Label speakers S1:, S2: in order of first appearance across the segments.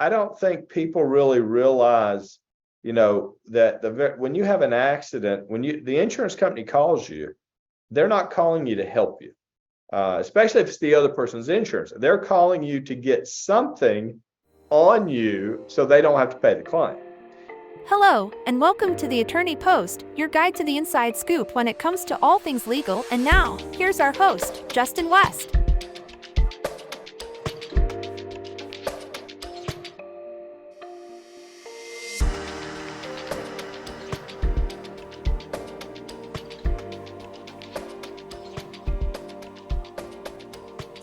S1: I don't think people really realize, that when you have an accident, the insurance company calls you, they're not calling you to help you, especially if it's the other person's insurance. They're calling you to get something on you so they don't have to pay the client.
S2: Hello, and welcome to the Attorney Post, your guide to the inside scoop when it comes to all things legal. And now, here's our host, Justin West.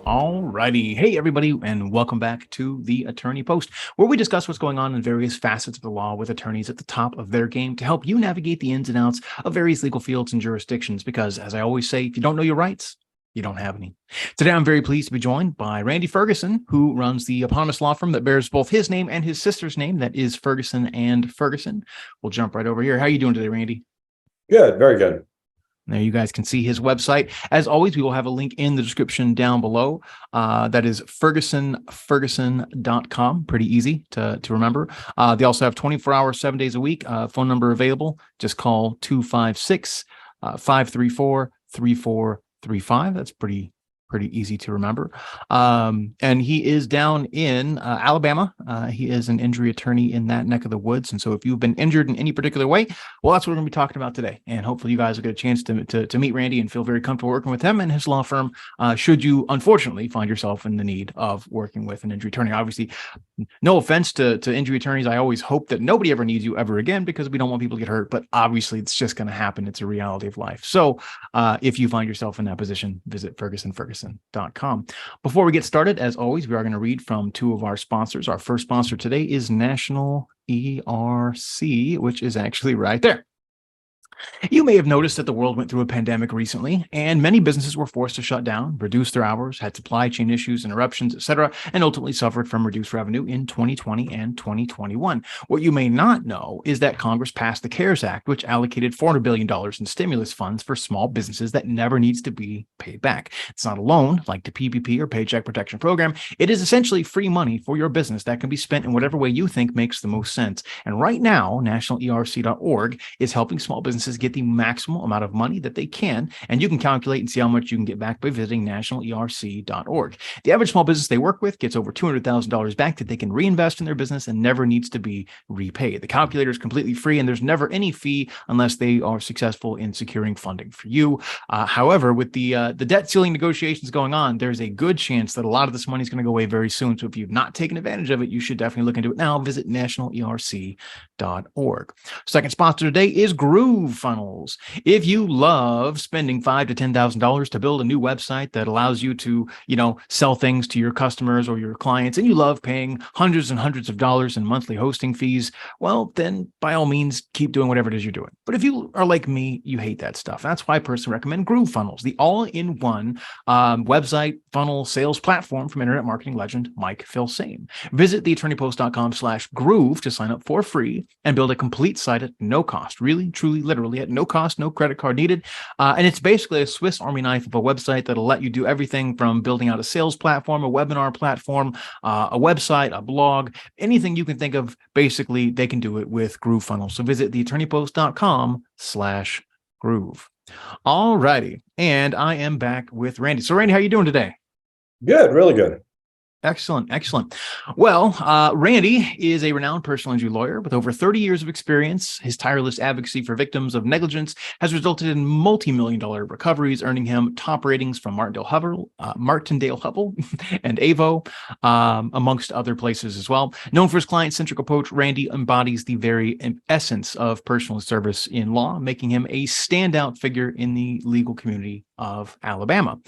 S3: Alrighty. Hey, everybody, and welcome back to the Attorney Post, where we discuss what's going on in various facets of the law with attorneys at the top of their game to help you navigate the ins and outs of various legal fields and jurisdictions. Because, as I always say, if you don't know your rights, you don't have any. Today, I'm very pleased to be joined by Randy Ferguson, who runs the eponymous law firm that bears both his name and his sister's name, that is Ferguson and Ferguson. We'll jump right over here. How are you doing today, Randy?
S1: Good, very good.
S3: There you guys can see his website. As always, we will have a link in the description down below. That is fergusonferguson.com. Pretty easy to remember. They also have 24 hours, 7 days a week. Phone number available. Just call 256-534-3435. That's pretty easy to remember. And he is down in Alabama. He is an injury attorney in that neck of the woods. And so if you've been injured in any particular way, well, that's what we're going to be talking about today. And hopefully you guys will get a chance to meet Randy and feel very comfortable working with him and his law firm, should you unfortunately find yourself in the need of working with an injury attorney. Obviously, no offense to injury attorneys. I always hope that nobody ever needs you ever again, because we don't want people to get hurt. But obviously, it's just going to happen. It's a reality of life. So if you find yourself in that position, visit fergusonferguson.com. Before we get started, as always, we are going to read from two of our sponsors. Our first sponsor today is National ERC, which is actually right there. You may have noticed that the world went through a pandemic recently, and many businesses were forced to shut down, reduce their hours, had supply chain issues, interruptions, etc., and ultimately suffered from reduced revenue in 2020 and 2021. What you may not know is that Congress passed the CARES Act, which allocated $400 billion in stimulus funds for small businesses that never needs to be paid back. It's not a loan like the PPP or Paycheck Protection Program. It is essentially free money for your business that can be spent in whatever way you think makes the most sense. And right now, nationalerc.org is helping small businesses get the maximum amount of money that they can, and you can calculate and see how much you can get back by visiting nationalerc.org. The average small business they work with gets over $200,000 back that they can reinvest in their business and never needs to be repaid. The calculator is completely free, and there's never any fee unless they are successful in securing funding for you. However, with the debt ceiling negotiations going on, there's a good chance that a lot of this money is going to go away very soon. So if you've not taken advantage of it, you should definitely look into it now. Visit nationalerc.org. Second sponsor today is Groove Funnels. If you love spending $5,000 to $10,000 to build a new website that allows you to, sell things to your customers or your clients, and you love paying hundreds and hundreds of dollars in monthly hosting fees, well, then by all means, keep doing whatever it is you're doing. But if you are like me, you hate that stuff. That's why I personally recommend Groove Funnels, the all-in-one website funnel sales platform from internet marketing legend Mike Filsaime. Visit theattorneypost.com/groove to sign up for free and build a complete site at no cost. Really, truly, literally at no cost, no credit card needed. And it's basically a Swiss Army knife of a website that'll let you do everything from building out a sales platform, a webinar platform, a website, a blog, anything you can think of. Basically, they can do it with Groove Funnels. So visit theattorneypost.com/groove. All righty. And I am back with Randy. So Randy, how are you doing today?
S1: Good, really good.
S3: Excellent. Well, Randy is a renowned personal injury lawyer with over 30 years of experience. His tireless advocacy for victims of negligence has resulted in multi-million-dollar recoveries, earning him top ratings from Martindale-Hubbell, and AVO, amongst other places as well. Known for his client-centric approach, Randy embodies the very essence of personal service in law, making him a standout figure in the legal community of Alabama.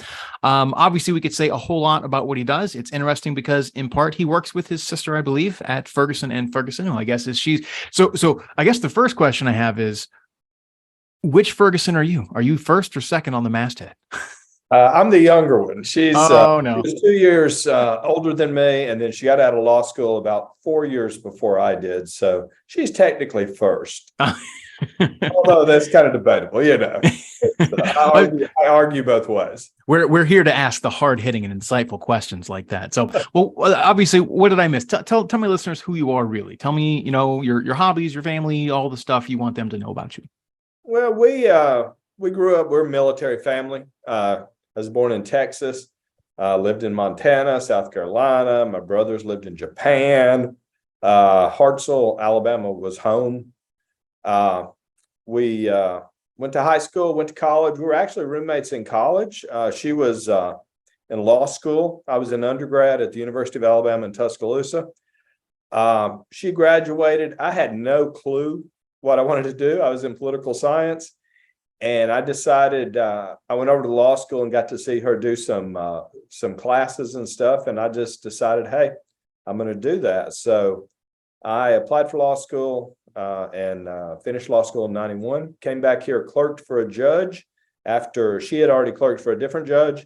S3: Obviously, we could say a whole lot about what he does. It's interesting because in part he works with his sister, I believe, at Ferguson and Ferguson, who I guess is she's so I guess the first question I have is, which Ferguson are you? Are you first or second on the masthead?
S1: I'm the younger one. She's
S3: no.
S1: She was 2 years older than me, and then she got out of law school about 4 years before I did. So she's technically first. Although that's kind of debatable, I argue both ways.
S3: We're here to ask the hard hitting and insightful questions like that. So, well, obviously, what did I miss? Tell my listeners who you are really. Tell me, your hobbies, your family, all the stuff you want them to know about you.
S1: Well, we grew up. We're a military family. I was born in Texas. Lived in Montana, South Carolina. My brothers lived in Japan. Huntsville, Alabama was home. We went to high school, went to college. We were actually roommates in college. She was in law school. I was in undergrad at the University of Alabama in Tuscaloosa. She graduated. I had no clue what I wanted to do. I was in political science. And I decided I went over to law school and got to see her do some classes and stuff. And I just decided, hey, I'm going to do that. So I applied for law school and finished law school in 91. Came back here, clerked for a judge after she had already clerked for a different judge.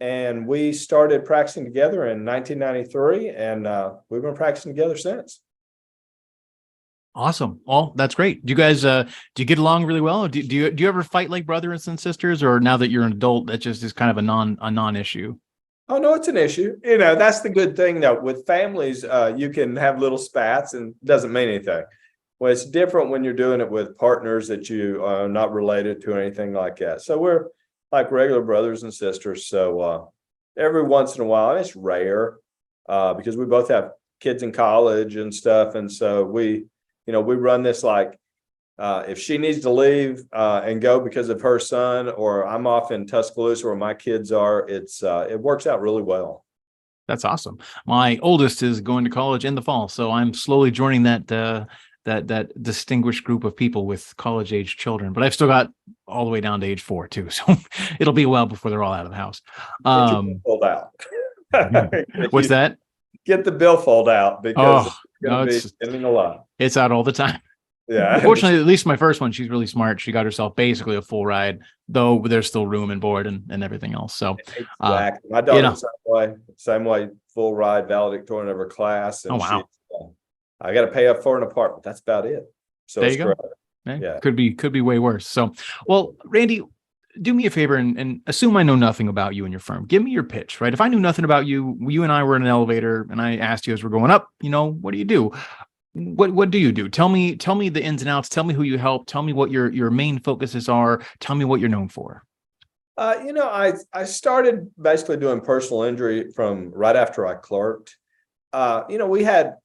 S1: And we started practicing together in 1993. And we've been practicing together since.
S3: Awesome. Well, that's great. Do you guys do you get along really well? Do you ever fight like brothers and sisters, or now that you're an adult, that just is kind of a non-issue?
S1: Oh no, it's an issue. That's the good thing though. With families, you can have little spats and it doesn't mean anything. Well, it's different when you're doing it with partners that you are not related to or anything like that. So we're like regular brothers and sisters. So every once in a while, and it's rare because we both have kids in college and stuff, and so we run this like if she needs to leave and go because of her son, or I'm off in Tuscaloosa where my kids are, it works out really well.
S3: That's awesome. My oldest is going to college in the fall, so I'm slowly joining that distinguished group of people with college age children. But I've still got all the way down to age 4 too, so it'll be a while before they're all out of the house.
S1: Fold out.
S3: What's that?
S1: Get the billfold out because it's going to be spending a lot.
S3: It's out all the time.
S1: Yeah.
S3: Fortunately, at least my first one, she's really smart. She got herself basically a full ride, though there's still room and board and everything else. So
S1: exactly. My daughter's the same way, full ride, valedictorian of her class. And
S3: wow.
S1: I got to pay up for an apartment. That's about it. So
S3: there you go. Yeah. Could be way worse. So, well, Randy, do me a favor and assume I know nothing about you and your firm. Give me your pitch, right? If I knew nothing about you, you and I were in an elevator and I asked you as we're going up, what do you do? What do you do? Tell me the ins and outs. Tell me who you help. Tell me what your main focuses are. Tell me what you're known for.
S1: I started basically doing personal injury from right after I clerked. We had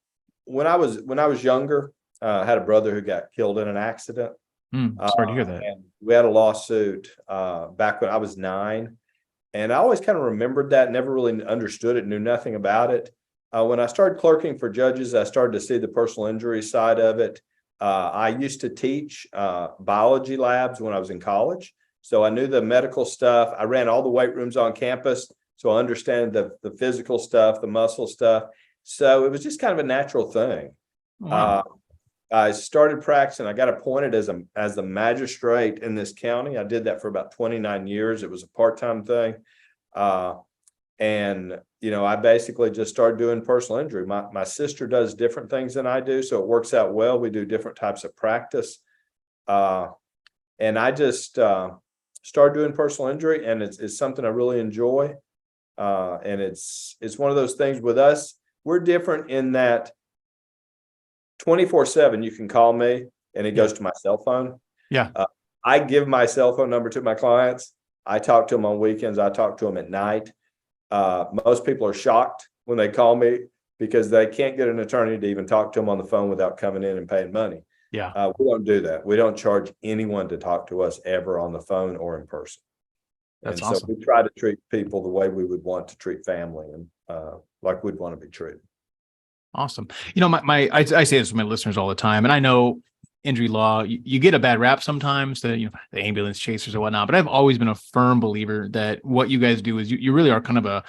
S1: when I was younger, I had a brother who got killed in an accident.
S3: Sorry to hear that.
S1: And we had a lawsuit back when I was 9, and I always kind of remembered that, never really understood it, knew nothing about it. When I started clerking for judges, I started to see the personal injury side of it. I used to teach biology labs when I was in college, so I knew the medical stuff. I ran all the weight rooms on campus, so I understand the physical stuff, the muscle stuff. So it was just kind of a natural thing.
S3: Wow.
S1: I started practicing. I got appointed as the magistrate in this county. I did that for about 29 years. It was a part-time thing. I basically just started doing personal injury. My sister does different things than I do, so it works out well. We do different types of practice. And I just started doing personal injury, and it's something I really enjoy. And it's one of those things with us. We're different in that 24/7, you can call me and it goes to my cell phone.
S3: Yeah.
S1: I give my cell phone number to my clients. I talk to them on weekends. I talk to them at night. Most people are shocked when they call me because they can't get an attorney to even talk to them on the phone without coming in and paying money.
S3: Yeah.
S1: We don't do that. We don't charge anyone to talk to us ever on the phone or in person.
S3: That's
S1: and
S3: awesome.
S1: So we try to treat people the way we would want to treat family and like we'd want to be treated.
S3: Awesome. I say this to my listeners all the time, and I know injury law, you get a bad rap sometimes, the ambulance chasers or whatnot, but I've always been a firm believer that what you guys do is you really are kind of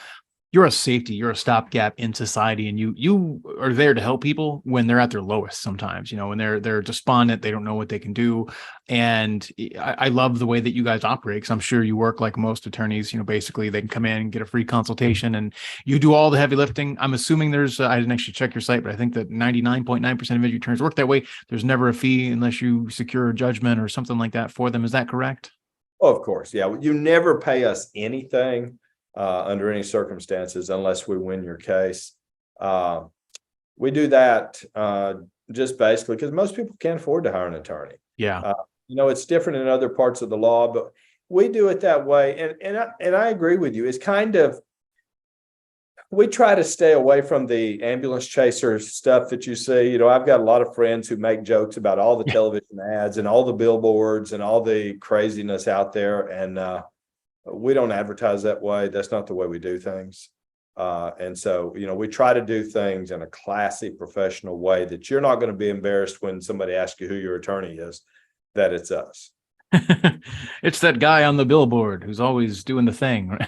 S3: you're a safety, you're a stopgap in society, and you are there to help people when they're at their lowest. Sometimes, when they're despondent, they don't know what they can do. And I love the way that you guys operate, because I'm sure you work like most attorneys. Basically they can come in and get a free consultation, and you do all the heavy lifting. I'm assuming I didn't actually check your site, but I think that 99.9% of your attorneys work that way. There's never a fee unless you secure a judgment or something like that for them. Is that correct?
S1: Oh, of course. Yeah. You never pay us anything under any circumstances unless we win your case. We do that just basically because most people can't afford to hire an attorney.
S3: Yeah.
S1: It's different in other parts of the law, but we do it that way. And I agree with you. It's kind of, we try to stay away from the ambulance chaser stuff that you see. I've got a lot of friends who make jokes about all the television ads and all the billboards and all the craziness out there. And we don't advertise that way. That's not the way we do things. And so, we try to do things in a classy, professional way that you're not going to be embarrassed when somebody asks you who your attorney is, that it's us.
S3: It's that guy on the billboard who's always doing the thing.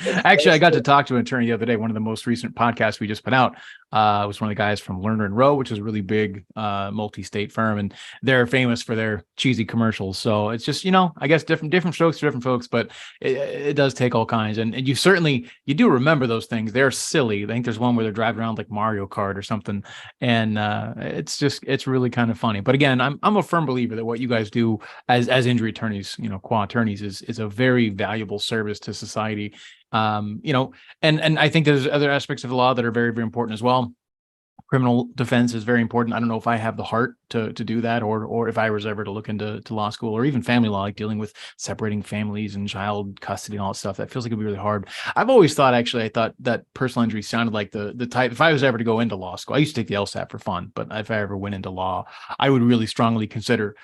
S3: Actually, I got to talk to an attorney the other day. One of the most recent podcasts we just put out was one of the guys from Lerner and Rowe, which is a really big multi-state firm, and they're famous for their cheesy commercials. So it's just, I guess different strokes for different folks, but it does take all kinds. And you do remember those things. They're silly. I think there's one where they're driving around like Mario Kart or something, and it's really kind of funny. But again, I'm a firm believer that what you guys do as injury attorneys, qua attorneys, is a very valuable service to society. And I think there's other aspects of the law that are very, very important as well. Criminal defense is very important. I don't know if I have the heart to do that, or if I was ever to look into law school, or even family law, like dealing with separating families and child custody and all that stuff. That feels like it'd be really hard. I've always thought, I thought that personal injury sounded like the type, if I was ever to go into law school, I used to take the LSAT for fun, but if I ever went into law, I would really strongly consider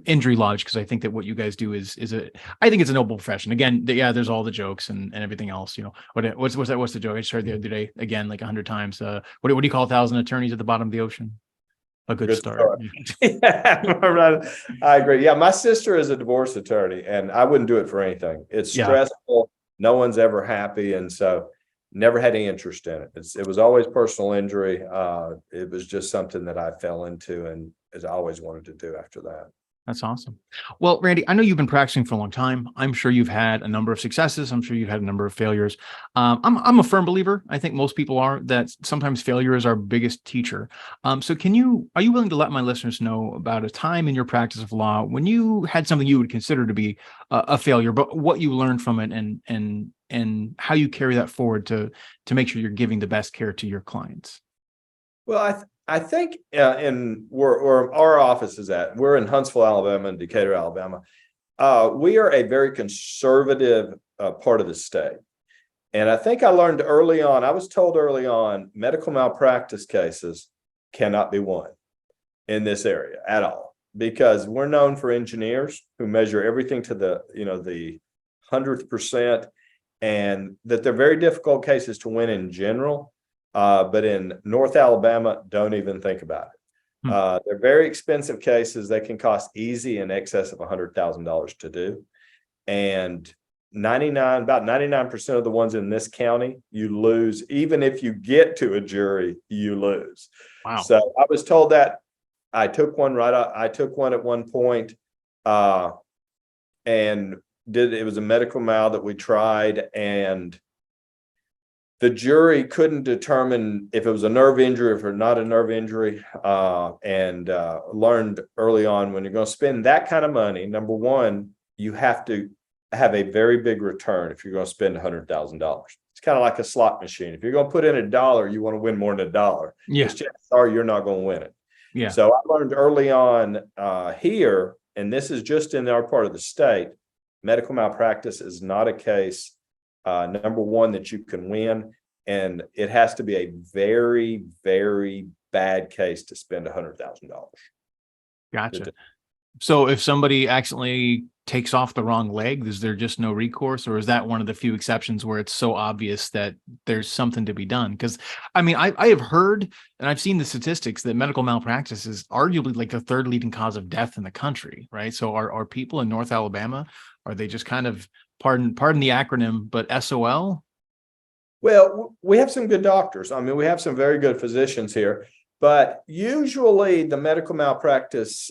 S3: injury law, because I think that what you guys do I think it's a noble profession. Again, there's all the jokes and everything else. What's the joke I just heard the other day, again, like 100 times? What do you call 1,000 attorneys at the bottom of the ocean? A good start.
S1: Yeah, I agree. Yeah, my sister is a divorce attorney, and I wouldn't do it for anything. It's stressful. No one's ever happy, and so never had any interest in it. It was always personal injury. It was just something that I fell into, and as I always wanted to do after that.
S3: That's awesome. Well, Randy, I know you've been practicing for a long time. I'm sure you've had a number of successes. I'm sure you've had a number of failures. I'm a firm believer, I think most people are, that sometimes failure is our biggest teacher. So are you willing to let my listeners know about a time in your practice of law when you had something you would consider to be a failure, but what you learned from it, and how you carry that forward to make sure you're giving the best care to your clients?
S1: Well, I think where our office is at, we're in Huntsville, Alabama, and Decatur, Alabama. We are a very conservative part of the state. And I think I was told early on, medical malpractice cases cannot be won in this area at all, because we're known for engineers who measure everything to the 100th percent, and that they're very difficult cases to win in general. But in North Alabama, don't even think about it. They're very expensive cases. They can cost easy in excess of $100,000 to do. And about 99% of the ones in this county, you lose. Even if you get to a jury, you lose.
S3: Wow.
S1: So I was told that. I took one at one point, and it was a medical mal that we tried, and the jury couldn't determine if it was a nerve injury, if it was not a nerve injury, and learned early on, when you're going to spend that kind of money, number one, you have to have a very big return if you're going to spend $100,000. It's kind of like a slot machine. If you're going to put in $1, you want to win more than $1.
S3: Yeah.
S1: Chances are you're not going to win it.
S3: Yeah.
S1: So I learned early on here, and this is just in our part of the state, medical malpractice is not a case, number one, that you can win. And it has to be a very, very bad case to spend $100,000.
S3: Gotcha. So if somebody accidentally takes off the wrong leg, is there just no recourse, or is that one of the few exceptions where it's so obvious that there's something to be done? Because I have heard, and I've seen the statistics, that medical malpractice is arguably like the third leading cause of death in the country, right? So are people in North Alabama, are they just kind of, pardon the acronym, but SOL?
S1: Well, we have some good doctors. I mean, we have some very good physicians here, but usually the medical malpractice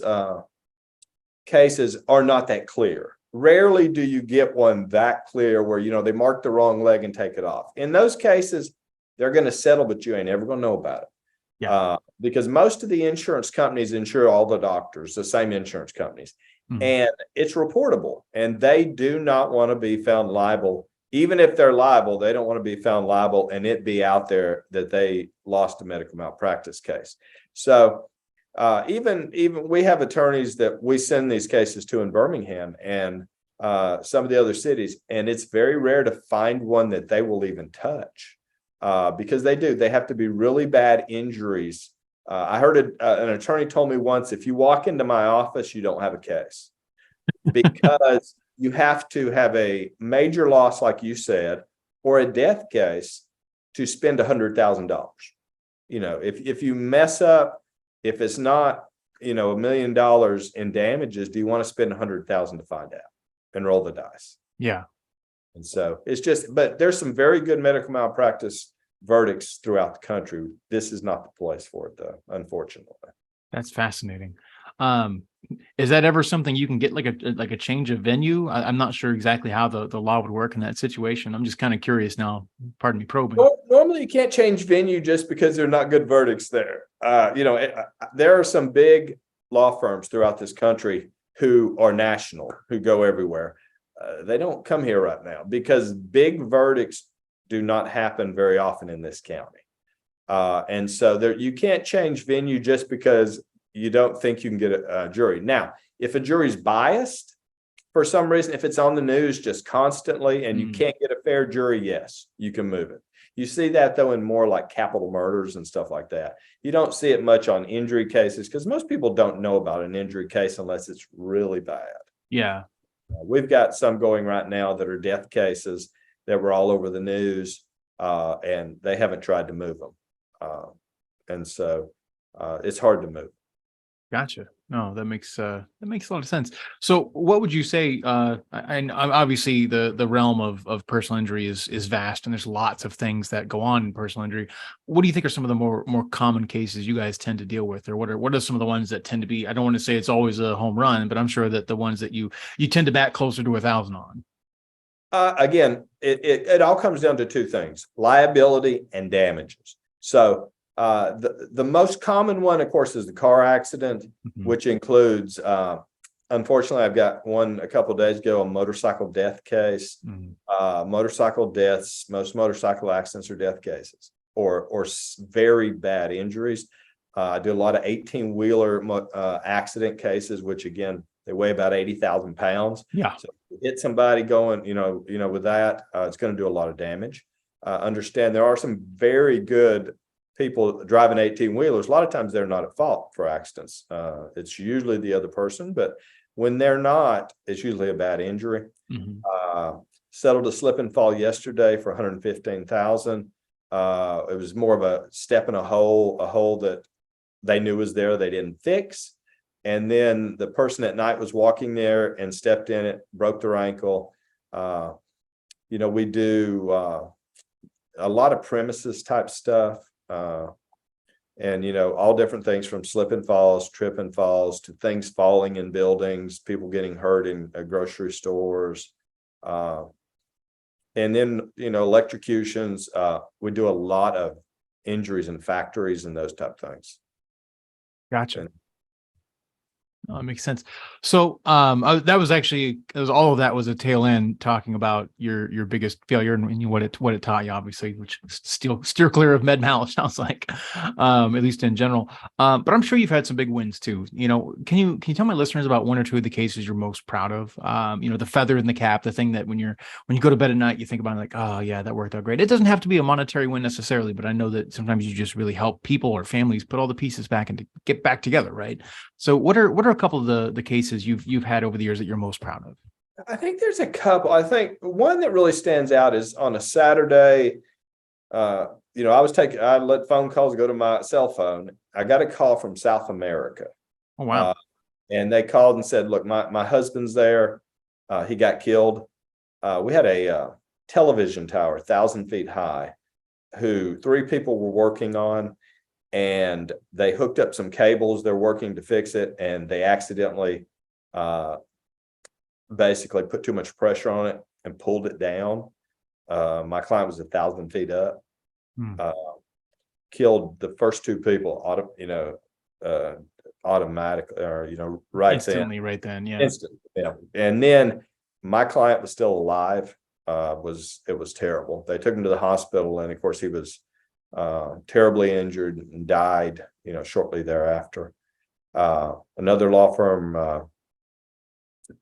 S1: cases are not that clear. Rarely do you get one that clear where, they mark the wrong leg and take it off. In those cases, they're going to settle, but you ain't ever going to know about it.
S3: Yeah.
S1: Because most of the insurance companies insure all the doctors, the same insurance companies, and it's reportable, and they do not want to be found liable. Even if they're liable, they don't want to be found liable and it be out there that they lost a medical malpractice case. So even we have attorneys that we send these cases to in Birmingham and some of the other cities, and it's very rare to find one that they will even touch because they have to be really bad injuries. I heard an attorney told me once, if you walk into my office, you don't have a case because you have to have a major loss, like you said, or a death case to spend $100,000. If you mess up, if it's not, $1 million in damages, do you want to spend $100,000 to find out and roll the dice?
S3: Yeah.
S1: And so but there's some very good medical malpractice verdicts throughout the country. This is not the place for it, though, unfortunately.
S3: That's fascinating. Is that ever something you can get like a change of venue? I'm not sure exactly how the law would work in that situation. I'm just kind of curious now. Pardon me, probing.
S1: Normally, you can't change venue just because there are not good verdicts there. There are some big law firms throughout this country who are national, who go everywhere. They don't come here right now because big verdicts do not happen very often in this county. And so you can't change venue just because you don't think you can get a jury. Now, if a jury's biased for some reason, if it's on the news just constantly and you can't get a fair jury, yes, you can move it. You see that, though, in more like capital murders and stuff like that. You don't see it much on injury cases because most people don't know about an injury case unless it's really bad.
S3: Yeah.
S1: We've got some going right now that are death cases that were all over the news, and they haven't tried to move them. And so it's hard to move.
S3: Gotcha. No, that makes a lot of sense. So what would you say, and obviously the realm of personal injury is vast, and there's lots of things that go on in personal injury. What do you think are some of the more common cases you guys tend to deal with, or what are some of the ones that tend to be, I don't want to say it's always a home run, but I'm sure that the ones that you tend to bat closer to 1,000 on?
S1: Again, it all comes down to two things: liability and damages. So the most common one, of course, is the car accident, which includes, unfortunately, I've got one a couple of days ago, a motorcycle death case. Motorcycle deaths, most motorcycle accidents are death cases or very bad injuries. I do a lot of 18-wheeler accident cases, which again, they weigh about 80,000 pounds.
S3: Yeah.
S1: So if you hit somebody going, with that, it's going to do a lot of damage. Understand there are some very good people driving 18-wheelers. A lot of times they're not at fault for accidents. It's usually the other person, but when they're not, it's usually a bad injury. Settled a slip and fall yesterday for $115,000. It was more of a step in a hole that they knew was there, they didn't fix. And then the person at night was walking there and stepped in it, broke their ankle. We do a lot of premises type stuff. And all different things from slip and falls, trip and falls, to things falling in buildings, people getting hurt in grocery stores. And then, electrocutions. We do a lot of injuries in factories and those type of things.
S3: Gotcha. No, that makes sense. So that was all of that was a tail end talking about your biggest failure and what it taught you, obviously, which steer clear of med mal, sounds like, at least in general. But I'm sure you've had some big wins too. Can you tell my listeners about one or two of the cases you're most proud of? The feather in the cap, the thing that when you go to bed at night, you think about it like, oh yeah, that worked out great. It doesn't have to be a monetary win necessarily, but I know that sometimes you just really help people or families put all the pieces back and get back together, right? So what are a couple of the cases you've had over the years that you're most proud of?
S1: I think there's a couple. I think one that really stands out is on a Saturday. I let phone calls go to my cell phone. I got a call from South America.
S3: Oh, wow.
S1: And they called and said, look, my husband's there. He got killed. We had a television tower, 1,000 feet high, who 3 people were working on, and they hooked up some cables. They're working to fix it, and they accidentally basically put too much pressure on it and pulled it down. My client was 1,000 feet up, killed the first 2 people, automatically, or right
S3: Instantly,
S1: then,
S3: right then. Yeah.
S1: instant, yeah. And then my client was still alive. It was terrible. They took him to the hospital, and of course he was terribly injured and died, shortly thereafter. Another law firm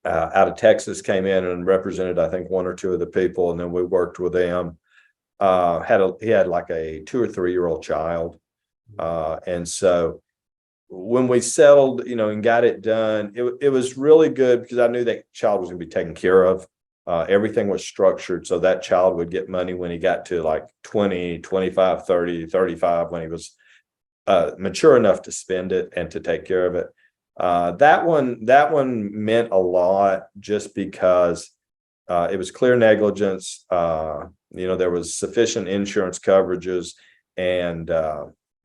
S1: out of Texas came in and represented, I think, 1 or 2 of the people, and then we worked with them. He had like a 2 or 3-year-old child, and so when we settled, and got it done, it was really good because I knew that child was going to be taken care of. Everything was structured so that child would get money when he got to like 20, 25, 30, 35, when he was mature enough to spend it and to take care of it. That one meant a lot just because it was clear negligence. There was sufficient insurance coverages, and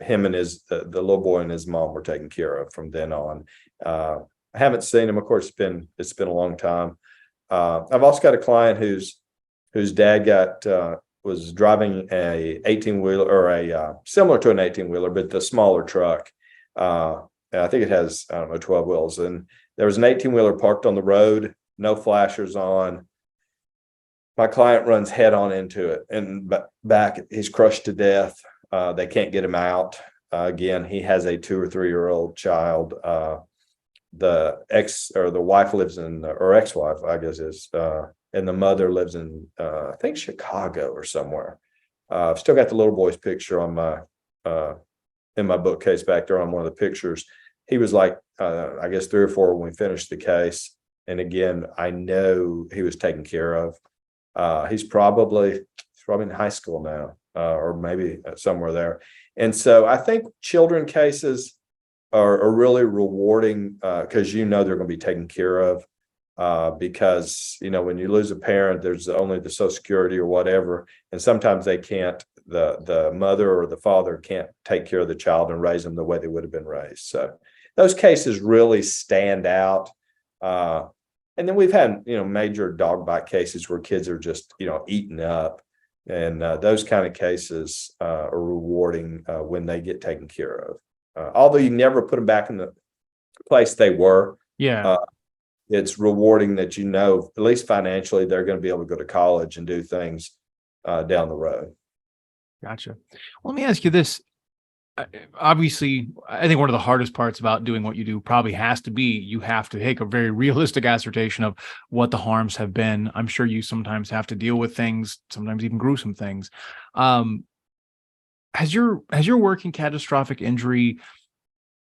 S1: him and the little boy and his mom were taken care of from then on. I haven't seen him. Of course, it's been a long time. I've also got a client whose dad was driving a 18-wheeler, or a similar to an 18-wheeler, but the smaller truck. I think it has, 12 wheels. And there was an 18-wheeler parked on the road, no flashers on. My client runs head on into it, and back, he's crushed to death. They can't get him out. Again, he has a 2 or 3-year-old child. The wife lives or ex-wife, I guess is, and the mother lives in, I think, Chicago or somewhere. I've still got the little boy's picture on in my bookcase back there on one of the pictures. He was like, I guess 3 or 4 when we finished the case. And again, I know he was taken care of. He's probably in high school now, or maybe somewhere there. And so I think children cases are really rewarding, because they're going to be taken care of, because when you lose a parent, there's only the Social Security or whatever, and sometimes they can't, the mother or the father can't take care of the child and raise them the way they would have been raised. So those cases really stand out. And then we've had major dog bite cases where kids are just eaten up, and those kind of cases are rewarding when they get taken care of. Although you never put them back in the place they were.
S3: Yeah.
S1: It's rewarding that at least financially, they're going to be able to go to college and do things down the road.
S3: Gotcha. Well, let me ask you this. Obviously, I think one of the hardest parts about doing what you do probably has to be you have to take a very realistic assertion of what the harms have been. I'm sure you sometimes have to deal with things, sometimes even gruesome things. Has your work in catastrophic injury,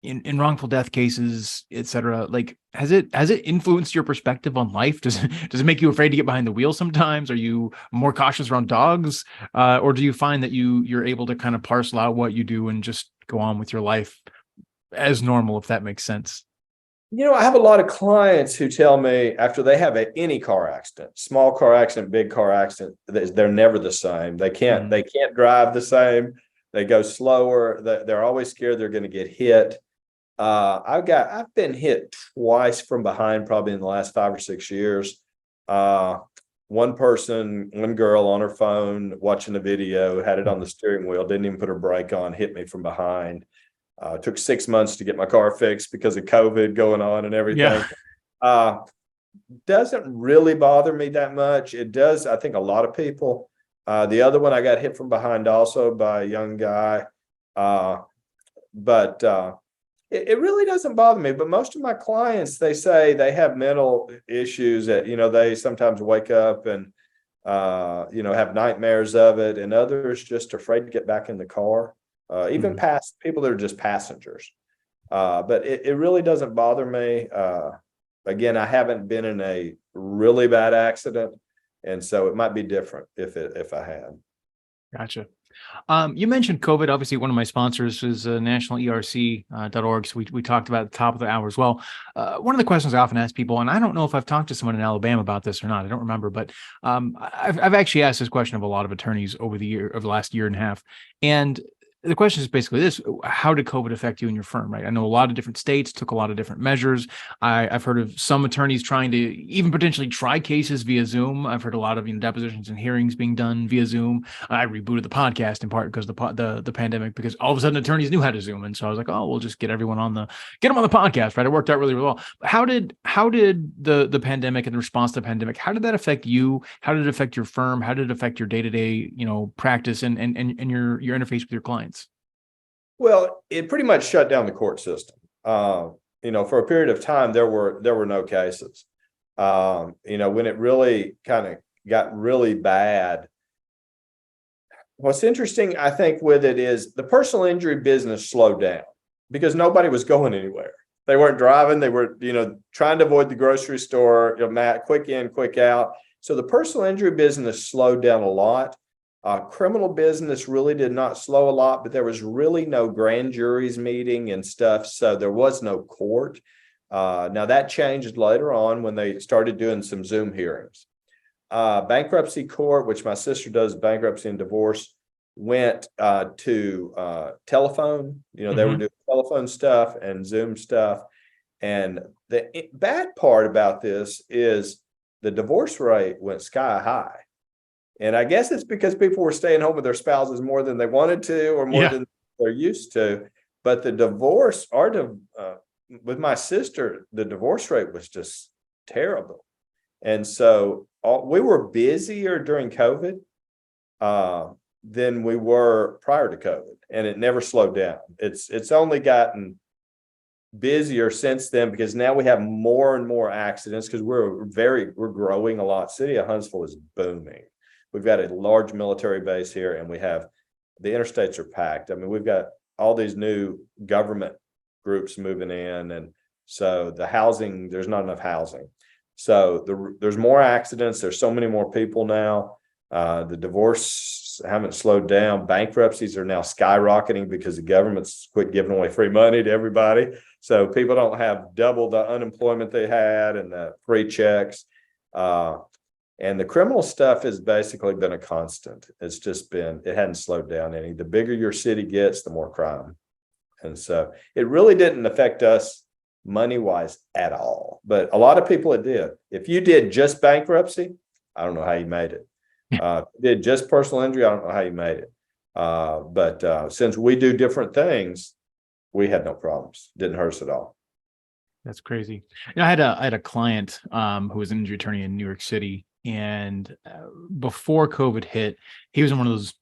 S3: in wrongful death cases, et cetera, like has it influenced your perspective on life? Does it make you afraid to get behind the wheel sometimes? Are you more cautious around dogs, or do you find that you're able to kind of parcel out what you do and just go on with your life as normal, if that makes sense?
S1: I have a lot of clients who tell me after they have any car accident, small car accident, big car accident, they're never the same. They can't drive the same. They go slower. They're always scared they're going to get hit. I've been hit twice from behind, probably in the last 5 or 6 years. One girl on her phone watching the video, had it on the steering wheel, didn't even put her brake on, hit me from behind. Took 6 months to get my car fixed because of COVID going on and everything. Yeah. Doesn't really bother me that much. It does, I think, a lot of people. The other one, I got hit from behind also by a young guy. But it really doesn't bother me. But most of my clients, they say they have mental issues that, they sometimes wake up and, have nightmares of it, and others just afraid to get back in the car. Even past people that are just passengers. But it really doesn't bother me. Again, I haven't been in a really bad accident, and so it might be different if I had.
S3: Gotcha. You mentioned COVID. Obviously, one of my sponsors is nationalerc.org. So we talked about at the top of the hour as well. One of the questions I often ask people, and I don't know if I've talked to someone in Alabama about this or not, I don't remember, but I've actually asked this question of a lot of attorneys over the last year and a half. And the question is basically this: how did COVID affect you and your firm? Right? I know a lot of different states took a lot of different measures. I've heard of some attorneys trying to even potentially try cases via Zoom. I've heard a lot of depositions and hearings being done via Zoom. I rebooted the podcast in part because the pandemic, because all of a sudden attorneys knew how to Zoom, and so I was like, oh, we'll just get them on the podcast. Right? It worked out really, really well. How did the pandemic and the response to the pandemic? How did that affect you? How did it affect your firm? How did it affect your day-to-day practice and your interface with your clients?
S1: Well, it pretty much shut down the court system. For a period of time, there were no cases. When it really kind of got really bad. What's interesting, I think, with it is the personal injury business slowed down because nobody was going anywhere. They weren't driving. They were, trying to avoid the grocery store, quick in, quick out. So the personal injury business slowed down a lot. Criminal business really did not slow a lot, but there was really no grand juries meeting and stuff. So there was no court. Now that changed later on when they started doing some Zoom hearings. Bankruptcy court, which my sister does bankruptcy and divorce, went to telephone. They were doing telephone stuff and Zoom stuff. And the bad part about this is the divorce rate went sky high. And I guess it's because people were staying home with their spouses more than they wanted to or more than they're used to. But the divorce, with my sister, the divorce rate was just terrible. And so we were busier during COVID than we were prior to COVID. And it never slowed down. It's only gotten busier since then because now we have more and more accidents because we're growing a lot. City of Huntsville is booming. We've got a large military base here, and we have the interstates are packed. I mean, we've got all these new government groups moving in, and so the housing, there's not enough housing. So there's more accidents. There's so many more people now. The divorce haven't slowed down. Bankruptcies are now skyrocketing because the government's quit giving away free money to everybody. So people don't have double the unemployment they had and the free checks. And the criminal stuff has basically been a constant. It hadn't slowed down any. The bigger your city gets, the more crime. And so it really didn't affect us money-wise at all. But a lot of people it did. If you did just bankruptcy, I don't know how you made it. Did just personal injury, I don't know how you made it. But since we do different things, we had no problems. Didn't hurt us at all.
S3: That's crazy. I had a client who was an injury attorney in New York City. And before COVID hit, he was in one of those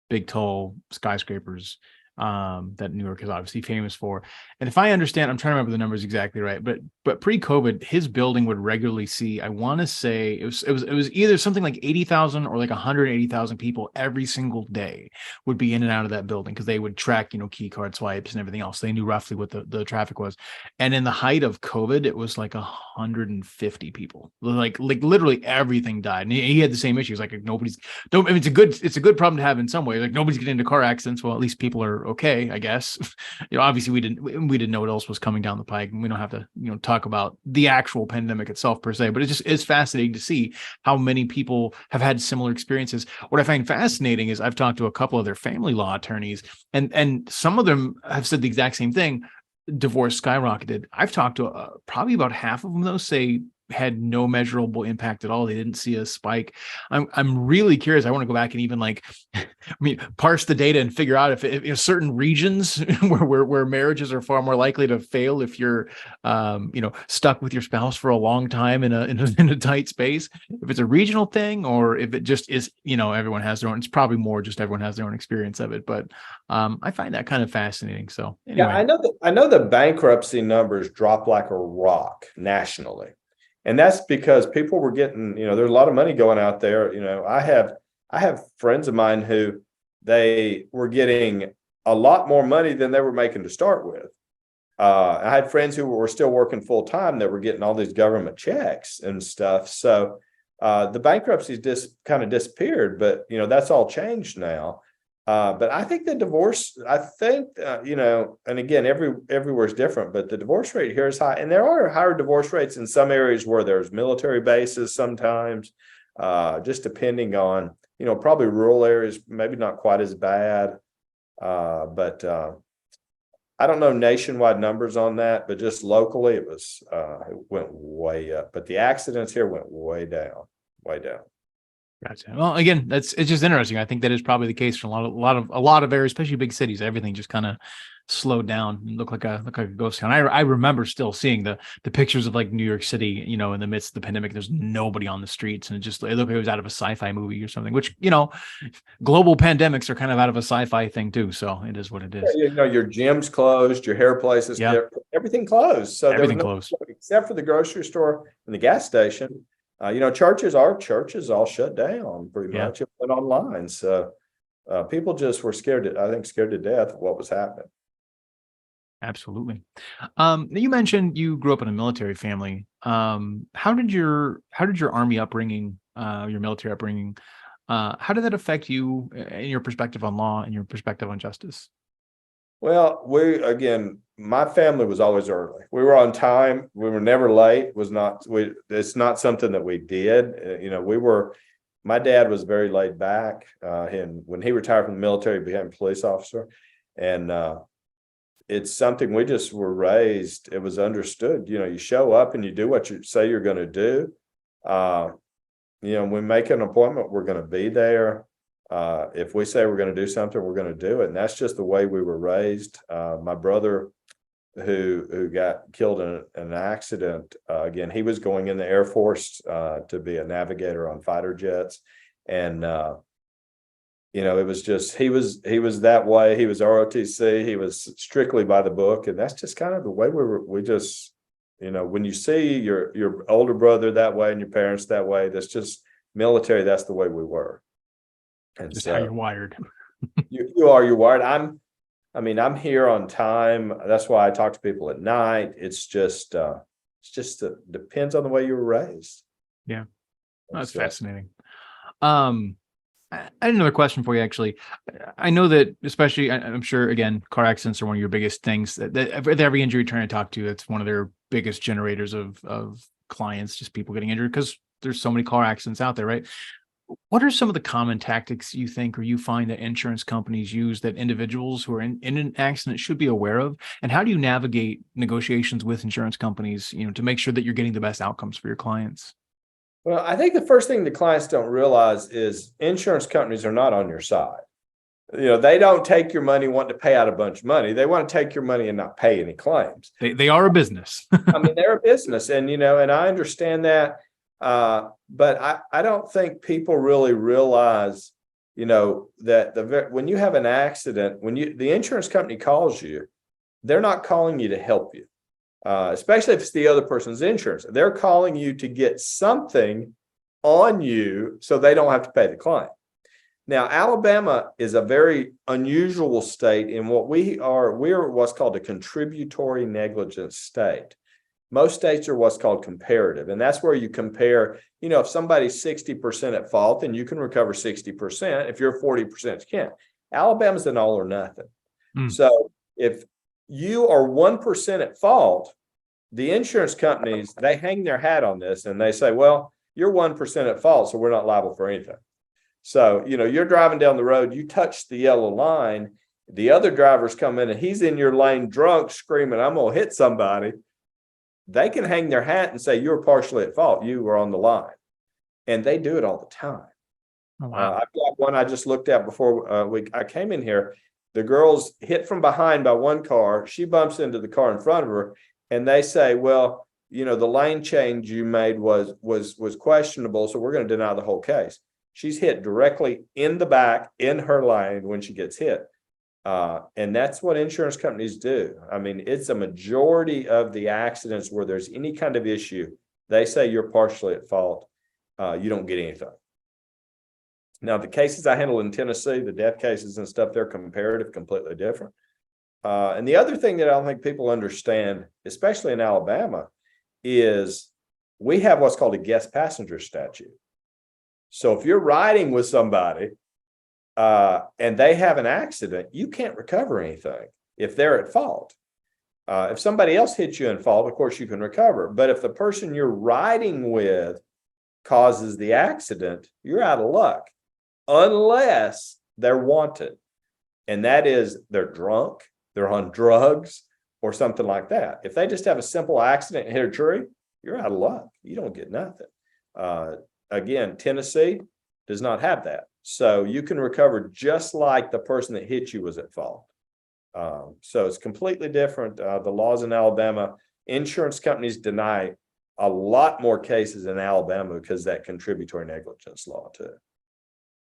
S3: big, tall skyscrapers that New York is obviously famous for. And if I understand, I'm trying to remember the numbers exactly right, but pre-COVID, his building would regularly see, I want to say it was either something like 80,000 or like 180,000 people every single day would be in and out of that building because they would track, key card swipes and everything else. They knew roughly what the traffic was. And in the height of COVID, it was like 150 people. Like literally everything died. And he had the same issues. Like it's a good problem to have in some way. Like nobody's getting into car accidents. Well, at least people are okay, I guess. Obviously we didn't know what else was coming down the pike, and we don't have to talk about the actual pandemic itself per se, but it just is fascinating to see how many people have had similar experiences. What I find fascinating is I've talked to a couple of their family law attorneys, and some of them have said the exact same thing. Divorce skyrocketed. I've talked to probably about half of them, though, say had no measurable impact at all. They didn't see a spike. I'm really curious. I want to go back and even parse the data and figure out if certain regions where marriages are far more likely to fail if you're stuck with your spouse for a long time in a tight space, if it's a regional thing or if it just is everyone has their own. It's probably more just everyone has their own experience of it, but I find that kind of fascinating. So anyway.
S1: Yeah, I know the bankruptcy numbers dropped like a rock nationally. And that's because people were getting, there's a lot of money going out there. I have friends of mine who they were getting a lot more money than they were making to start with. I had friends who were still working full time that were getting all these government checks and stuff. So the bankruptcies just kind of disappeared, but that's all changed now. But I think and again, everywhere's different, but the divorce rate here is high, and there are higher divorce rates in some areas where there's military bases sometimes, just depending on, probably rural areas, maybe not quite as bad. But I don't know nationwide numbers on that, but just locally it went way up, but the accidents here went way down, way down.
S3: Gotcha. Well, again, it's just interesting. I think that is probably the case for a lot of areas, especially big cities. Everything just kind of slowed down and looked like a ghost town. I remember still seeing the pictures of like New York City, in the midst of the pandemic. There's nobody on the streets, and it looked like it was out of a sci-fi movie or something. Which global pandemics are kind of out of a sci-fi thing too. So it is what it is.
S1: Your gym's closed, your hair places, everything closed. So
S3: everything closed
S1: except for the grocery store and the gas station. Churches all shut down pretty much. It went online. So people just were scared to death of what was happening.
S3: Absolutely. You mentioned you grew up in a military family. How did your Army upbringing, your military upbringing, how did that affect you in your perspective on law and your perspective on justice?
S1: Well, my family was always early. We were on time. We were never late. It's not something that we did. My dad was very laid back. And when he retired from the military, he became a police officer. And it's something we just were raised. It was understood. You show up and you do what you say you're going to do. We make an appointment, we're going to be there. If we say we're going to do something, we're going to do it. And that's just the way we were raised. My brother, who got killed in an accident, again, he was going in the Air Force to be a navigator on fighter jets. And, it was just, he was that way. He was ROTC. He was strictly by the book. And that's just kind of the way when you see your older brother that way and your parents that way, that's just military. That's the way we were. And
S3: just how you're wired.
S1: you're wired. I'm here on time. That's why I talk to people at night. It's just depends on the way you were raised.
S3: Yeah. That's fascinating. I had another question for you, actually. I know that, especially, I'm sure, again, car accidents are one of your biggest things. That with every injury attorney I talk to, it's one of their biggest generators of clients, just people getting injured, because there's so many car accidents out there, right? What are some of the common tactics you think, or you find that insurance companies use that individuals who are in an accident should be aware of? And how do you navigate negotiations with insurance companies, to make sure that you're getting the best outcomes for your clients?
S1: Well, I think the first thing the clients don't realize is insurance companies are not on your side. They don't take your money wanting to pay out a bunch of money. They want to take your money and not pay any claims.
S3: They are a business.
S1: They're a business, and and I understand that. But I don't think people really realize, that when you have an accident, the insurance company calls you, they're not calling you to help you. Especially if it's the other person's insurance. They're calling you to get something on you so they don't have to pay the client. Now, Alabama is a very unusual state in what we're what's called a contributory negligence state. Most states are what's called comparative, and that's where you compare, if somebody's 60% at fault, then you can recover 60%. If you're 40%, you can't. Alabama's an all or nothing. So if you are 1% at fault, the insurance companies, they hang their hat on this and they say, well, you're 1% at fault, so we're not liable for anything. So, you're driving down the road, you touch the yellow line, the other drivers come in and he's in your lane drunk, screaming, I'm going to hit somebody. They can hang their hat and say, you're partially at fault. You were on the line. And they do it all the time.
S3: Oh, wow.
S1: I've got one I just looked at before I came in here. The girl's hit from behind by one car. She bumps into the car in front of her. And they say, well, the lane change you made was questionable. So we're going to deny the whole case. She's hit directly in the back in her lane when she gets hit. And that's what insurance companies do. It's a majority of the accidents where there's any kind of issue. They say you're partially at fault. You don't get anything. Now, the cases I handle in Tennessee, the death cases and stuff, they're comparative, completely different. And the other thing that I don't think people understand, especially in Alabama, is we have what's called a guest passenger statute. So if you're riding with somebody and they have an accident, you can't recover anything if they're at fault. If somebody else hits you in fault, of course you can recover. But if the person you're riding with causes the accident, you're out of luck, unless they're wanted. And that is they're drunk, they're on drugs, or something like that. If they just have a simple accident and hit a tree, you're out of luck. You don't get nothing. Again, Tennessee does not have that. So you can recover just like the person that hit you was at fault. So it's completely different. The laws in Alabama, insurance companies deny a lot more cases in Alabama because of that contributory negligence law too.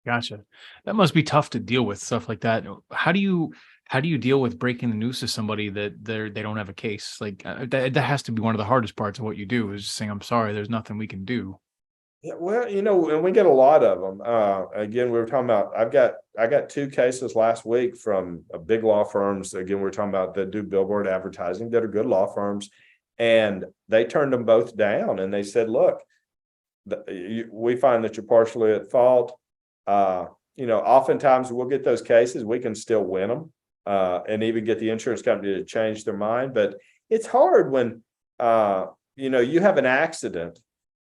S3: Gotcha. That must be tough to deal with, stuff like that. How do you deal with breaking the news to somebody that they don't have a case? Like that has to be one of the hardest parts of what you do, is just saying, I'm sorry, there's nothing we can do.
S1: Yeah, well, and we get a lot of them. Again, we were talking about, I got 2 cases last week from big law firms. Again, we're talking about that do billboard advertising, that are good law firms, and they turned them both down. And they said, look, we find that you're partially at fault. Oftentimes we'll get those cases, we can still win them, and even get the insurance company to change their mind. But it's hard when, you have an accident.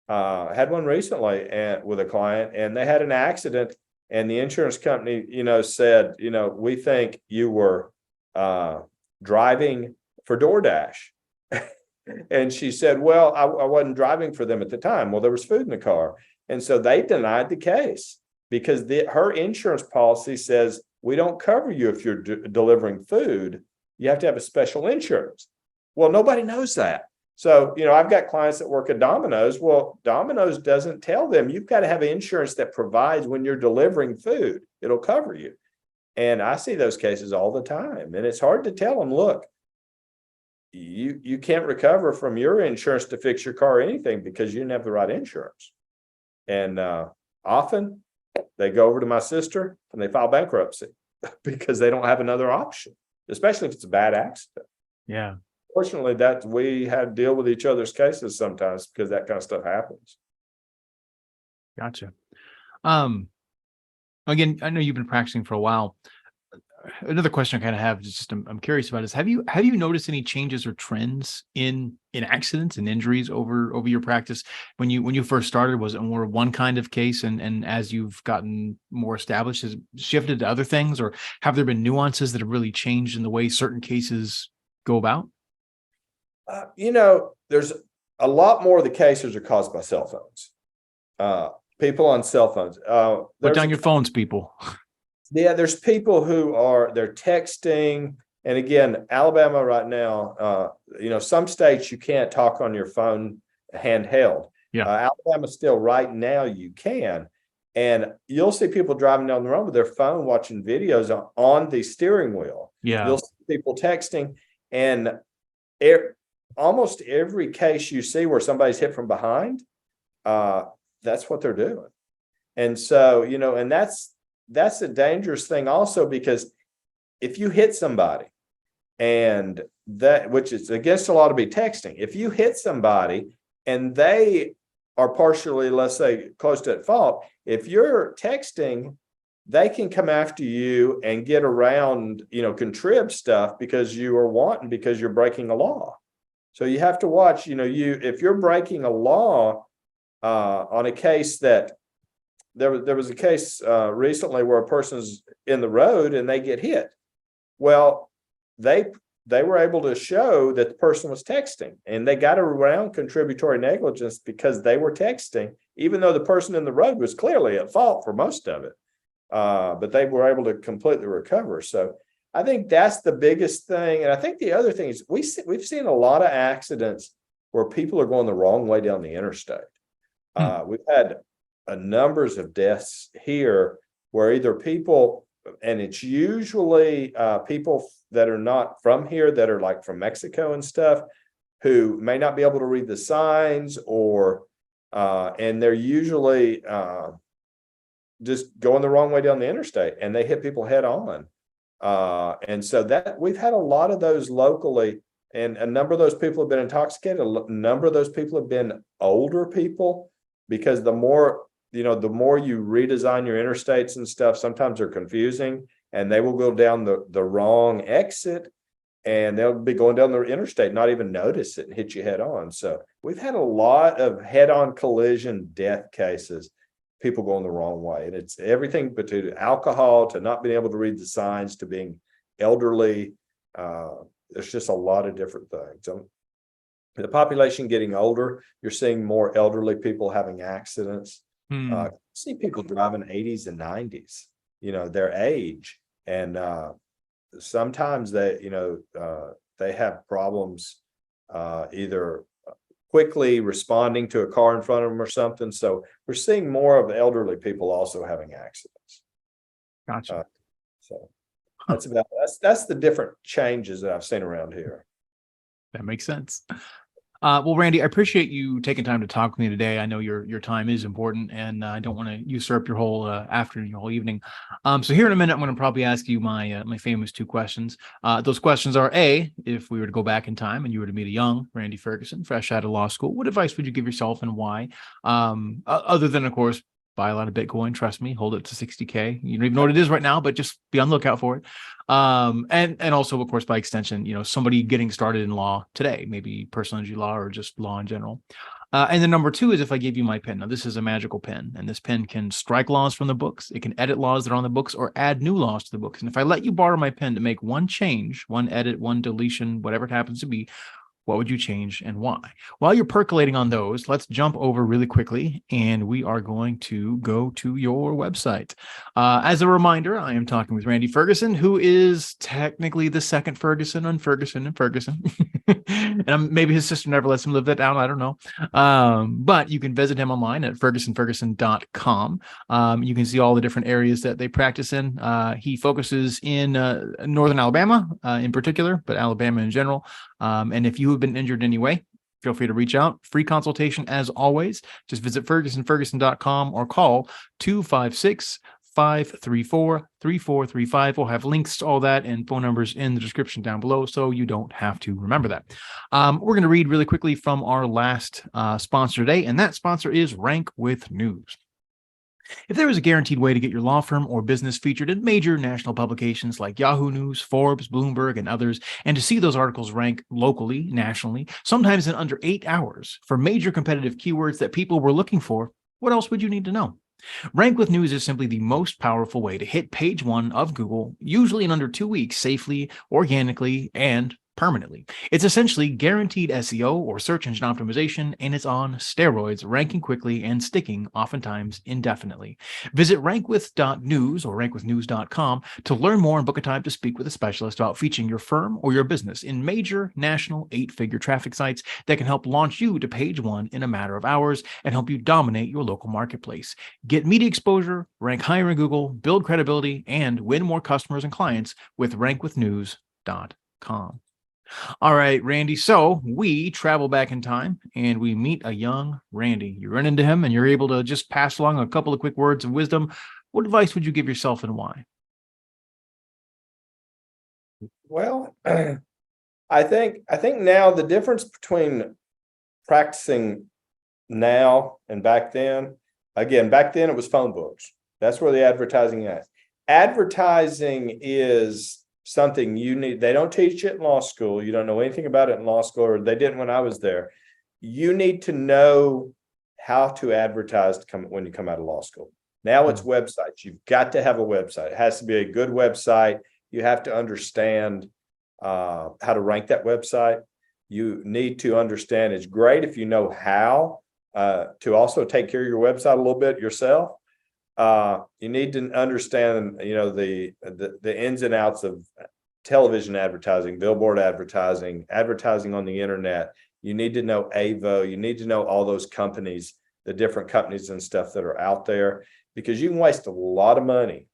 S1: Had one recently with a client, and they had an accident, and the insurance company, said, we think you were driving for DoorDash. And she said, well, I wasn't driving for them at the time. Well, there was food in the car. And so they denied the case because her insurance policy says, we don't cover you if you're delivering food. You have to have a special insurance. Well, nobody knows that. So, I've got clients that work at Domino's. Well, Domino's doesn't tell them you've got to have insurance that provides when you're delivering food, it'll cover you. And I see those cases all the time. And it's hard to tell them, look, you can't recover from your insurance to fix your car or anything because you didn't have the right insurance. And often they go over to my sister and they file bankruptcy because they don't have another option, especially if it's a bad accident.
S3: Yeah.
S1: Fortunately, that we have to deal with each other's cases sometimes because that kind of stuff happens.
S3: Gotcha. Again, I know you've been practicing for a while. Another question I kind of have, just I'm curious about, is have you noticed any changes or trends in accidents and injuries over your practice? When you first started, was it more one kind of case, and as you've gotten more established, has it shifted to other things, or have there been nuances that have really changed in the way certain cases go about?
S1: There's a lot more of the cases are caused by cell phones. People on cell phones.
S3: Put down your phones, people.
S1: Yeah, there's people who they're texting. And again, Alabama right now, some states you can't talk on your phone handheld.
S3: Yeah.
S1: Alabama still right now you can. And you'll see people driving down the road with their phone watching videos on the steering wheel.
S3: Yeah.
S1: You'll see people texting, and almost every case you see where somebody's hit from behind, that's what they're doing. And so, and that's a dangerous thing also, because if you hit somebody, and which is against the law to be texting, if you hit somebody and they are partially, let's say, close to at fault, if you're texting, they can come after you and get around, contrib stuff because you are wanting, because you're breaking a law. So you have to watch, if you're breaking a law on a case that there was a case recently where a person's in the road and they get hit. Well, they were able to show that the person was texting, and they got around contributory negligence because they were texting, even though the person in the road was clearly at fault for most of it. But they were able to completely recover. So I think that's the biggest thing. And I think the other thing is we've seen a lot of accidents where people are going the wrong way down the interstate. We've had numbers of deaths here where either people, and it's usually people that are not from here, that are like from Mexico and stuff, who may not be able to read the signs, or and they're usually just going the wrong way down the interstate, and they hit people head on. And so that we've had a lot of those locally, and a number of those people have been intoxicated. A number of those people have been older people, because the more the more you redesign your interstates and stuff, sometimes they're confusing, and they will go down the wrong exit, and they'll be going down the interstate, not even notice it, and hit you head on. So we've had a lot of head-on collision death cases, people going the wrong way. And it's everything but to alcohol, to not being able to read the signs, to being elderly. There's just a lot of different things. The population getting older, you're seeing more elderly people having accidents. See people driving 80s and 90s, their age. And sometimes they have problems either quickly responding to a car in front of them or something. So we're seeing more of elderly people also having accidents.
S3: Gotcha.
S1: So that's the different changes that I've seen around here.
S3: That makes sense. Well, Randy, I appreciate you taking time to talk with me today. I know your time is important, and I don't want to usurp your whole afternoon, your whole evening. So here in a minute, I'm going to probably ask you my famous 2 questions. Those questions are: A, if we were to go back in time and you were to meet a young Randy Ferguson, fresh out of law school, what advice would you give yourself and why? Other than, of course, buy a lot of Bitcoin. Trust me, hold it to 60K. You don't even know what it is right now, but just be on the lookout for it. And also, of course, by extension, somebody getting started in law today, maybe personal injury law or just law in general. And then number 2 is if I give you my pen. Now, this is a magical pen, and this pen can strike laws from the books. It can edit laws that are on the books or add new laws to the books. And if I let you borrow my pen to make one change, one edit, one deletion, whatever it happens to be, what would you change and why? While you're percolating on those, let's jump over really quickly, and we are going to go to your website. As a reminder, I am talking with Randy Ferguson, who is technically the second Ferguson on Ferguson and Ferguson. And maybe his sister never lets him live that down. I don't know. But you can visit him online at fergusonferguson.com. You can see all the different areas that they practice in. He focuses in Northern Alabama in particular, but Alabama in general. And if you have been injured anyway, feel free to reach out. Free consultation as always. Just visit fergusonferguson.com or call 256-534-3435. We'll have links to all that and phone numbers in the description down below, so you don't have to remember that. We're going to read really quickly from our last sponsor today, and that sponsor is Rank with News. If there was a guaranteed way to get your law firm or business featured in major national publications like Yahoo News, Forbes, Bloomberg, and others, and to see those articles rank locally, nationally, sometimes in under 8 hours for major competitive keywords that people were looking for, what else would you need to know? Rank with News is simply the most powerful way to hit page 1 of Google, usually in under 2 weeks, safely, organically, and permanently. It's essentially guaranteed SEO or search engine optimization, and it's on steroids, ranking quickly and sticking oftentimes indefinitely. Visit rankwith.news or rankwithnews.com to learn more and book a time to speak with a specialist about featuring your firm or your business in major national 8-figure traffic sites that can help launch you to page 1 in a matter of hours and help you dominate your local marketplace. Get media exposure, rank higher in Google, build credibility, and win more customers and clients with rankwithnews.com. All right, Randy. So we travel back in time and we meet a young Randy. You run into him and you're able to just pass along a couple of quick words of wisdom. What advice would you give yourself and why?
S1: Well, I think now the difference between practicing now and back then, again, back then it was phone books. That's where the advertising is. Advertising is something you need. They don't teach it in law school. You don't know anything about it in law school, or they didn't when I was there. You need to know how to advertise when you come out of law school. Now it's websites. You've got to have a website. It has to be a good website. You have to understand how to rank that website. You need to understand, it's great if you know how to also take care of your website a little bit yourself. You need to understand, the ins and outs of television advertising, billboard advertising, advertising on the internet. You need to know AVO. You need to know all those companies, the different companies and stuff that are out there, because you can waste a lot of money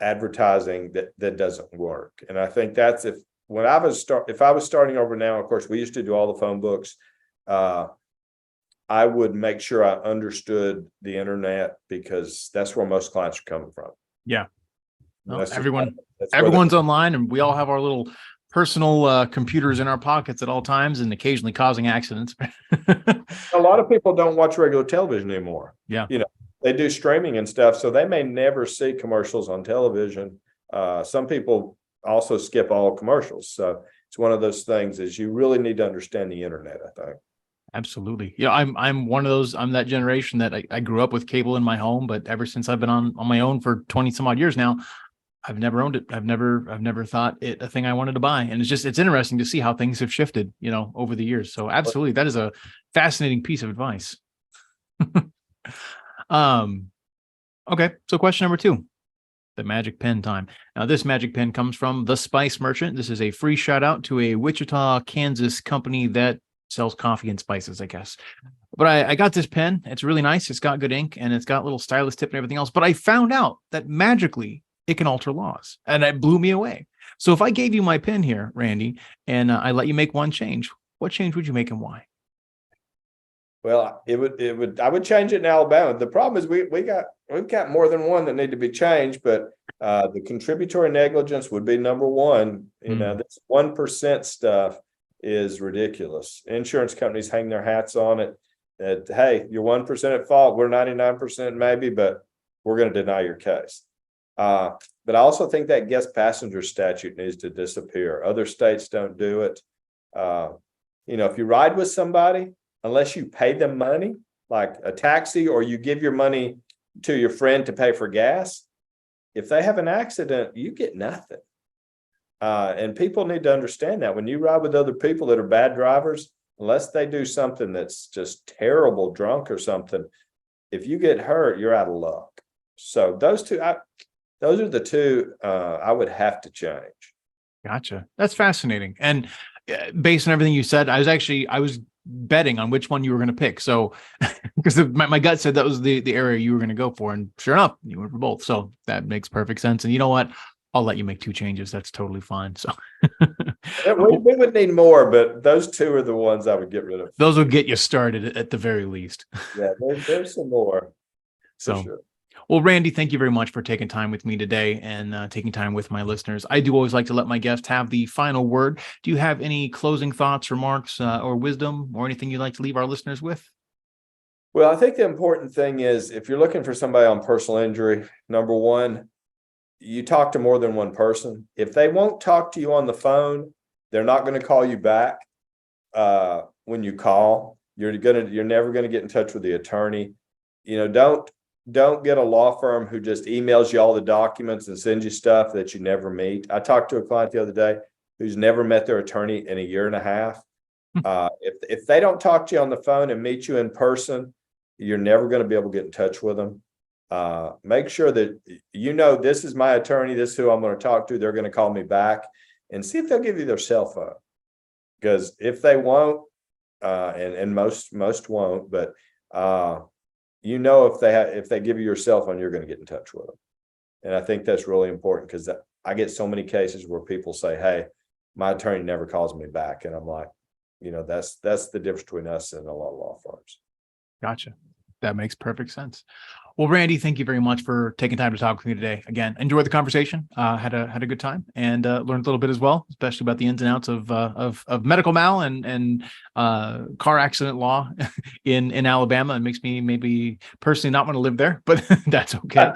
S1: advertising that doesn't work. And I think that's if I was starting over now, of course, we used to do all the phone books. I would make sure I understood the internet, because that's where most clients are coming from.
S3: Yeah. Well, everyone's online, and we all have our little personal computers in our pockets at all times, and occasionally causing accidents.
S1: A lot of people don't watch regular television anymore.
S3: Yeah.
S1: they do streaming and stuff, so they may never see commercials on television. Some people also skip all commercials. So it's one of those things is you really need to understand the internet, I think.
S3: Absolutely. Yeah, I'm one of those. I'm that generation that I grew up with cable in my home, but ever since I've been on my own for 20 some odd years now, I've never owned it. I've never thought it a thing I wanted to buy. And it's interesting to see how things have shifted, over the years. So absolutely, that is a fascinating piece of advice. Okay. So question number 2, the magic pen time. Now, this magic pen comes from The Spice Merchant. This is a free shout out to a Wichita, Kansas company that sells coffee and spices, I guess. But I got this pen. It's really nice. It's got good ink and it's got little stylus tip and everything else. But I found out that magically it can alter laws, and it blew me away. So if I gave you my pen here, Randy, and I let you make one change, what change would you make and why?
S1: Well, I would change it in Alabama. The problem is we've got more than one that need to be changed, but the contributory negligence would be number one. This 1% stuff is ridiculous. Insurance companies hang their hats on it that, hey, you're 1% at fault. We're 99% maybe, but we're going to deny your case. But I also think that guest passenger statute needs to disappear. Other states don't do it. If you ride with somebody, unless you pay them money, like a taxi, or you give your money to your friend to pay for gas, if they have an accident, you get nothing. And people need to understand that when you ride with other people that are bad drivers, unless they do something that's just terrible, drunk or something, if you get hurt, you're out of luck. So those are the two I would have to change.
S3: Gotcha. That's fascinating. And based on everything you said, I was betting on which one you were going to pick. So because my gut said that was the area you were going to go for. And sure enough, you went for both. So that makes perfect sense. And you know what? I'll let you make 2 changes. That's totally fine. So
S1: we would need more, but those 2 are the ones I would get rid of.
S3: Those will get you started at the very least.
S1: Yeah, there's some more.
S3: So,
S1: sure.
S3: Well, Randy, thank you very much for taking time with me today and taking time with my listeners. I do always like to let my guests have the final word. Do you have any closing thoughts, remarks, or wisdom, or anything you'd like to leave our listeners with?
S1: Well, I think the important thing is if you're looking for somebody on personal injury, number one, you talk to more than one person. If they won't talk to you on the phone, they're not going to call you back. When you call, you're never going to get in touch with the attorney. Don't get a law firm who just emails you all the documents and sends you stuff that you never meet. I talked to a client the other day who's never met their attorney in a year and a half. If they don't talk to you on the phone and meet you in person, you're never going to be able to get in touch with them. Make sure that this is my attorney, this is who I'm going to talk to, they're going to call me back, and see if they'll give you their cell phone. Because if they won't, and most won't, but if they give you your cell phone, you're going to get in touch with them. And I think that's really important because I get so many cases where people say, hey, my attorney never calls me back. And I'm like, that's the difference between us and a lot of law firms.
S3: Gotcha. That makes perfect sense. Well, Randy, thank you very much for taking time to talk with me today. Again, enjoyed the conversation. Had a good time and learned a little bit as well, especially about the ins and outs of medical mal and car accident law in Alabama. It makes me maybe personally not want to live there, but that's okay.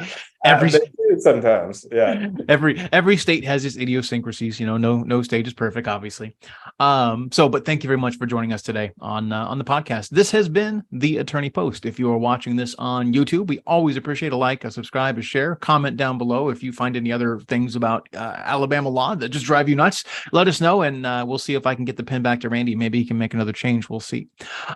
S1: Sometimes, yeah.
S3: Every state has its idiosyncrasies. No state is perfect, obviously. But thank you very much for joining us today on the podcast. This has been the Attorney Post. If you are watching this on YouTube, we always appreciate a like, a subscribe, a share, comment down below. If you find any other things about Alabama law that just drive you nuts, let us know, and we'll see if I can get the pen back to Randy. Maybe he can make another change. We'll see.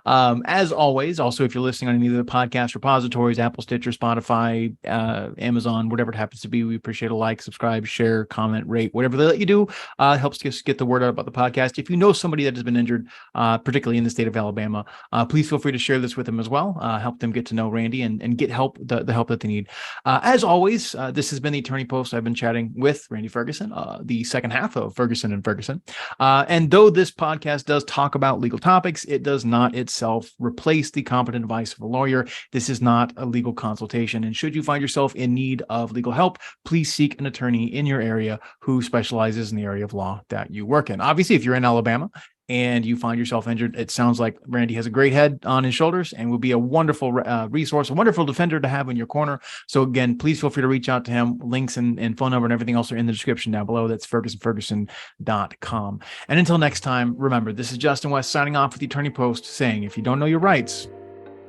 S3: As always, also, if you're listening on any of the podcast repositories, Apple, Stitcher, Spotify, Amazon, whatever it happens to be, we appreciate a like, subscribe, share, comment, rate, whatever they let you do. Helps us get the word out about the podcast. If you know somebody that has been injured, particularly in the state of Alabama, please feel free to share this with them as well. Help them get to know Randy and get help, the help that they need. As always, this has been the Attorney Post. I've been chatting with Randy Ferguson, the second half of Ferguson and Ferguson. And though this podcast does talk about legal topics, it does not itself replace the competent advice of a lawyer. This is not a legal consultation. And should you find yourself in need of legal help, please seek an attorney in your area who specializes in the area of law that you work in. Obviously, if you're in Alabama and you find yourself injured, it sounds like Randy has a great head on his shoulders and will be a wonderful resource, a wonderful defender to have in your corner. So again, please feel free to reach out to him. Links and phone number and everything else are in the description down below. That's fergusonferguson.com. And until next time, remember, this is Justin West signing off with the Attorney Post, saying, if you don't know your rights,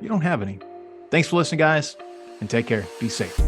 S3: you don't have any. Thanks for listening, guys, and take care. Be safe.